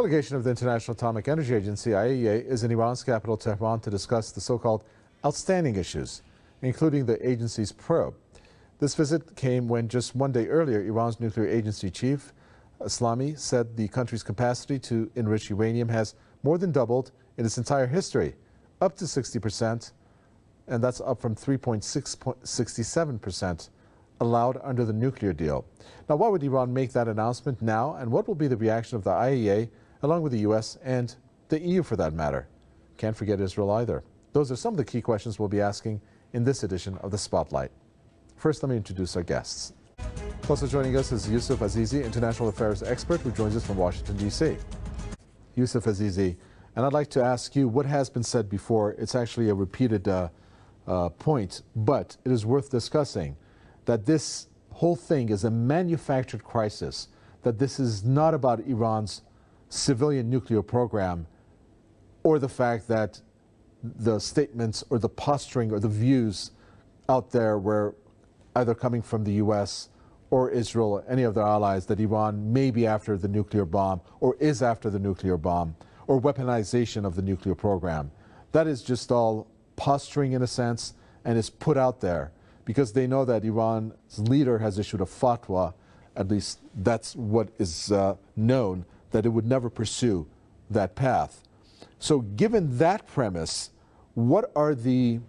delegation of the International Atomic Energy Agency, IAEA, is in Iran's capital, Tehran, to discuss the so-called outstanding issues, including the agency's probe. This visit came when just one day earlier, Iran's nuclear agency chief, Islami, said the country's capacity to enrich uranium has more than doubled in its entire history, up to 60%, and that's up from 3.67% allowed under the nuclear deal. Now, why would Iran make that announcement now, and what will be the reaction of the IAEA, along with the U.S. and the EU for that matter? Can't forget Israel either. Those are some of the key questions we'll be asking in this edition of The Spotlight. First, let me introduce our guests. Also joining us is Yousof Azizi, international affairs expert, who joins us from Washington, D.C. Yousof Azizi, and I'd like to ask you what has been said before. It's actually a repeated point, but it is worth discussing that this whole thing is a manufactured crisis, that this is not about Iran's civilian nuclear program or the fact that the statements or the posturing or the views out there were either coming from the U.S. or Israel or any of their allies that Iran may be after the nuclear bomb or is after the nuclear bomb or weaponization of the nuclear program. That is just all posturing in a sense, and is put out there because they know that Iran's leader has issued a fatwa, at least that's what is known, that it would never pursue that path. So given that premise, what are the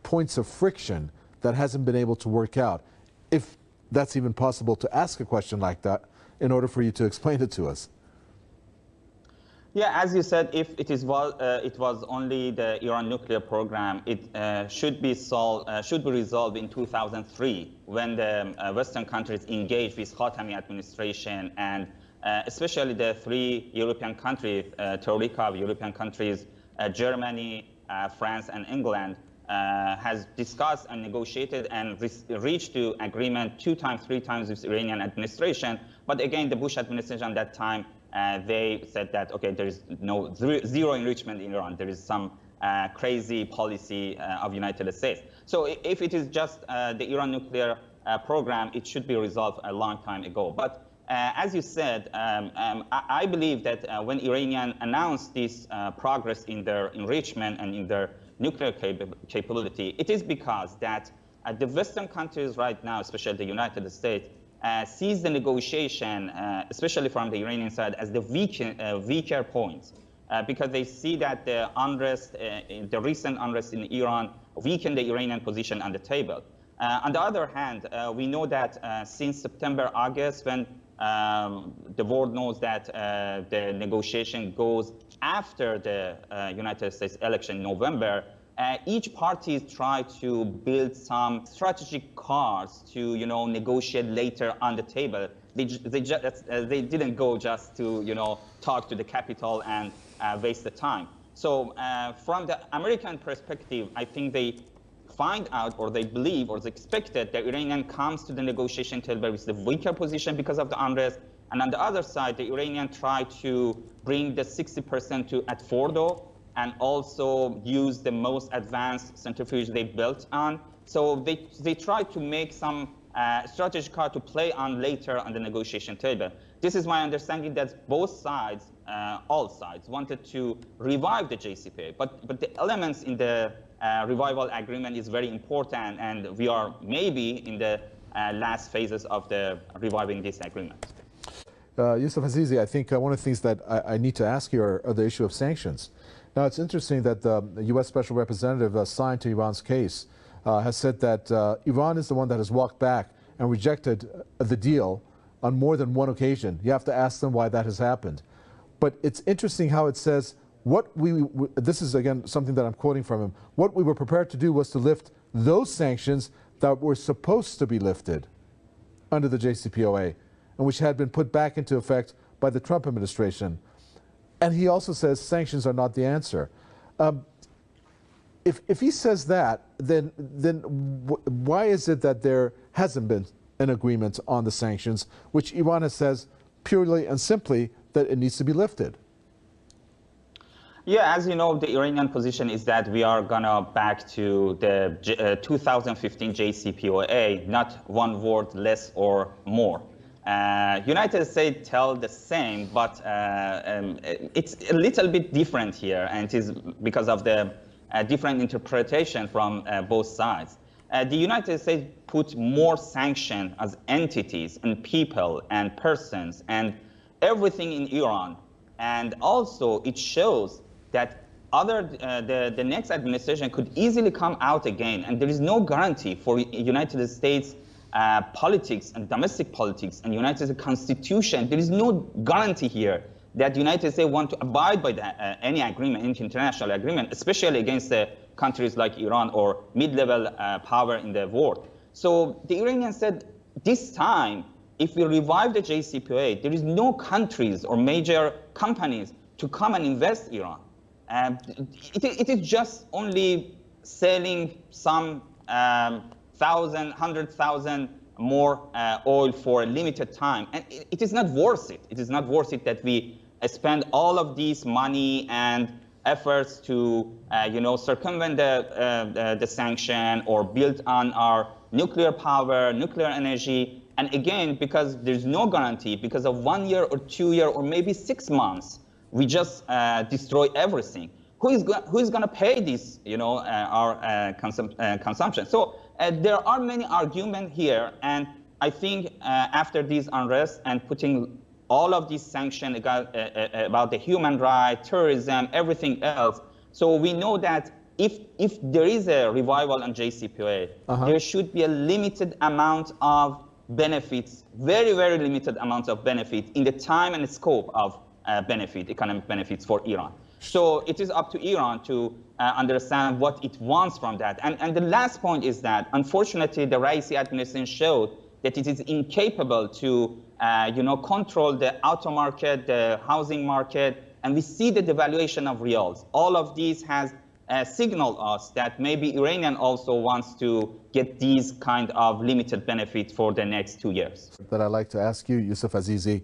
points of friction that hasn't been able to work out, if that's even possible to ask a question like that in order for you to explain it to us? Yeah, as you said, if it was only the Iran nuclear program, it should be resolved in 2003 when the Western countries engaged with Khatami administration, and especially the three European countries, Troika of European countries, Germany, France, and England, has discussed and negotiated and reached to agreement 2 times, 3 times with the Iranian administration. But again, the Bush administration at that time, they said that, okay, there is no zero enrichment in Iran. There is some crazy policy of United States. So if it is just the Iran nuclear program, it should be resolved a long time ago. But as you said, I believe that when Iranians announced this progress in their enrichment and in their nuclear capability, it is because that the Western countries right now, especially the United States, sees the negotiation, especially from the Iranian side, as the weaker points, because they see that the unrest, the recent unrest in Iran, weakened the Iranian position on the table. On the other hand, we know that since September, August, when the world knows that the negotiation goes after the United States election in November, each party try to build some strategic cards to, negotiate later on the table. They didn't go just to, talk to the capital and waste the time. So from the American perspective, I think they find out, or they believe, or they expected that Iranian comes to the negotiation table with the weaker position because of the unrest. And on the other side, the Iranian try to bring the 60% at Fordo, and also use the most advanced centrifuge they built on. So they try to make some strategic card to play on later on the negotiation table. This is my understanding that both sides, all sides, wanted to revive the JCPOA. But the elements in the revival agreement is very important, and we are maybe in the last phases of the reviving this agreement. Yousof Azizi, I think one of the things that I need to ask you are the issue of sanctions. Now, it's interesting that the U.S. Special Representative assigned to Iran's case has said that Iran is the one that has walked back and rejected the deal on more than one occasion. You have to ask them why that has happened. But it's interesting how it says, this is again something that I'm quoting from him, what we were prepared to do was to lift those sanctions that were supposed to be lifted under the JCPOA, and which had been put back into effect by the Trump administration. And he also says sanctions are not the answer. If he says that, then why is it that there hasn't been an agreement on the sanctions, which Iran says purely and simply that it needs to be lifted? Yeah, as you know, the Iranian position is that we are gonna back to the 2015 JCPOA, not one word less or more. United States tell the same, but it's a little bit different here, and it is because of the different interpretation from both sides. The United States put more sanction as entities and people and persons and everything in Iran, and also it shows that the next administration could easily come out again, and there is no guarantee for United States politics and domestic politics and United States Constitution. There is no guarantee here that the United States want to abide by any agreement, any international agreement, especially against countries like Iran or mid-level power in the world. So the Iranians said, this time, if we revive the JCPOA, there is no countries or major companies to come and invest in Iran. It is just only selling some 100,000 more oil for a limited time. And it is not worth it. It is not worth it that we spend all of this money and efforts to circumvent the sanction or build on our nuclear power, nuclear energy. And again, because there's no guarantee, because of 1 year or 2 years or maybe 6 months, we just destroy everything. Who is going to pay this, our consumption? So there are many arguments here, and I think after this unrest and putting all of these sanctions about the human rights, terrorism, everything else, so we know that if there is a revival on JCPOA, there should be a limited amount of benefits, very, very limited amounts of benefit in the time and scope of economic benefits for Iran. So it is up to Iran to understand what it wants from that. And the last point is that, unfortunately, the Raisi administration showed that it is incapable to control the auto market, the housing market, and we see the devaluation of reals. All of these has signaled us that maybe Iranian also wants to get these kind of limited benefits for the next 2 years. That I'd like to ask you, Yousof Azizi,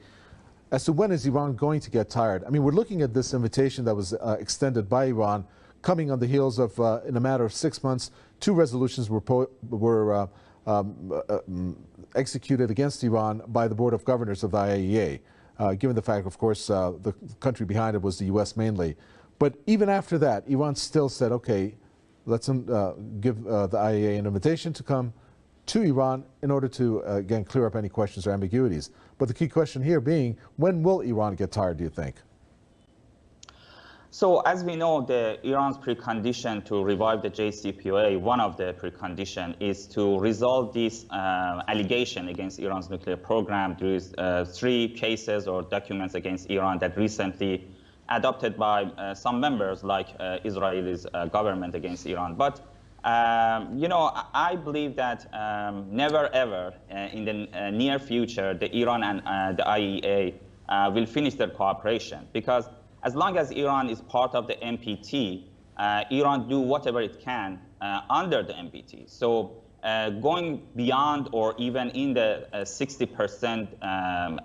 as to when is Iran going to get tired? I mean, we're looking at this invitation that was extended by Iran, coming on the heels of, in a matter of 6 months, 2 resolutions were executed against Iran by the Board of Governors of the IAEA, given the fact, of course, the country behind it was the U.S. mainly. But even after that, Iran still said, okay, let's give the IAEA an invitation to come to Iran in order to, again, clear up any questions or ambiguities. But the key question here being, when will Iran get tired, do you think? So as we know, Iran's precondition to revive the JCPOA, one of the preconditions is to resolve this allegation against Iran's nuclear program. There is 3 cases or documents against Iran that recently adopted by some members, like Israel's government against Iran. But I believe that never ever in the near future, Iran and the IAEA will finish their cooperation, because as long as Iran is part of the NPT, Iran do whatever it can under the NPT. So going beyond or even in the 60%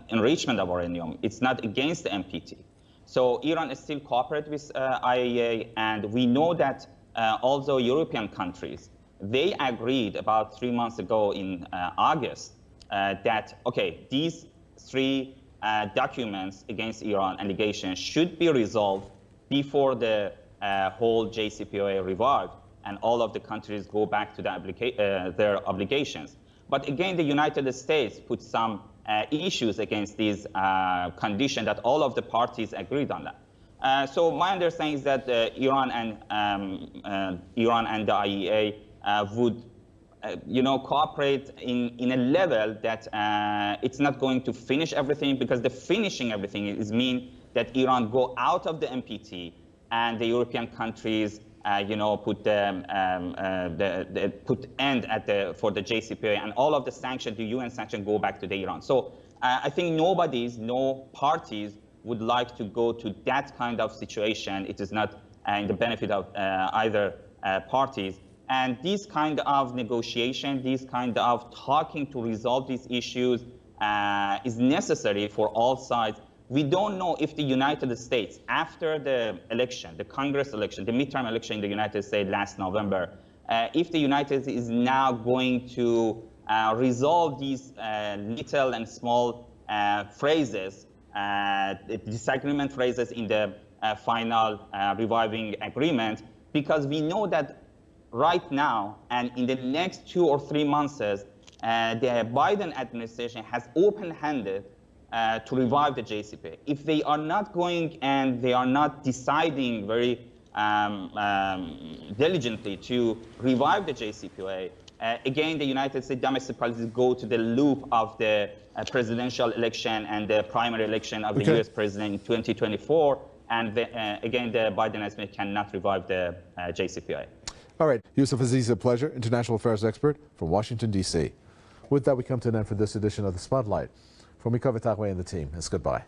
enrichment of uranium, it's not against the NPT. So Iran is still cooperating with IAEA, and we know that also European countries, they agreed about 3 months ago in August that, okay, these 3 documents against Iran allegations should be resolved before the whole JCPOA revived and all of the countries go back to their obligations. But again, the United States put some issues against these conditions that all of the parties agreed on that. So my understanding is that Iran and the IAEA would cooperate in a level that it's not going to finish everything, because the finishing everything is mean that Iran go out of the NPT and the European countries put end for the JCPOA, and all of the sanctions, the UN sanctions, go back to the Iran. So I think no parties would like to go to that kind of situation. It is not in the benefit of either parties. And this kind of negotiation, this kind of talking to resolve these issues is necessary for all sides. We don't know if the United States, after the election, the Congress election, the midterm election in the United States last November, if the United States is now going to resolve these little and small phrases, disagreement phrases in the final reviving agreement, because we know that right now and in the next 2 or 3 months, the Biden administration has open-handed to revive the JCPOA. If they are not going and they are not deciding very diligently to revive the JCPOA, again, the United States domestic policy go to the loop of the presidential election and the primary election of the U.S. president in 2024, and again, the Biden administration cannot revive the JCPOA. All right, Yousof Azizi, a pleasure, international affairs expert from Washington, D.C. With that, we come to an end for this edition of The Spotlight. From me, Tagway and the team, it's goodbye.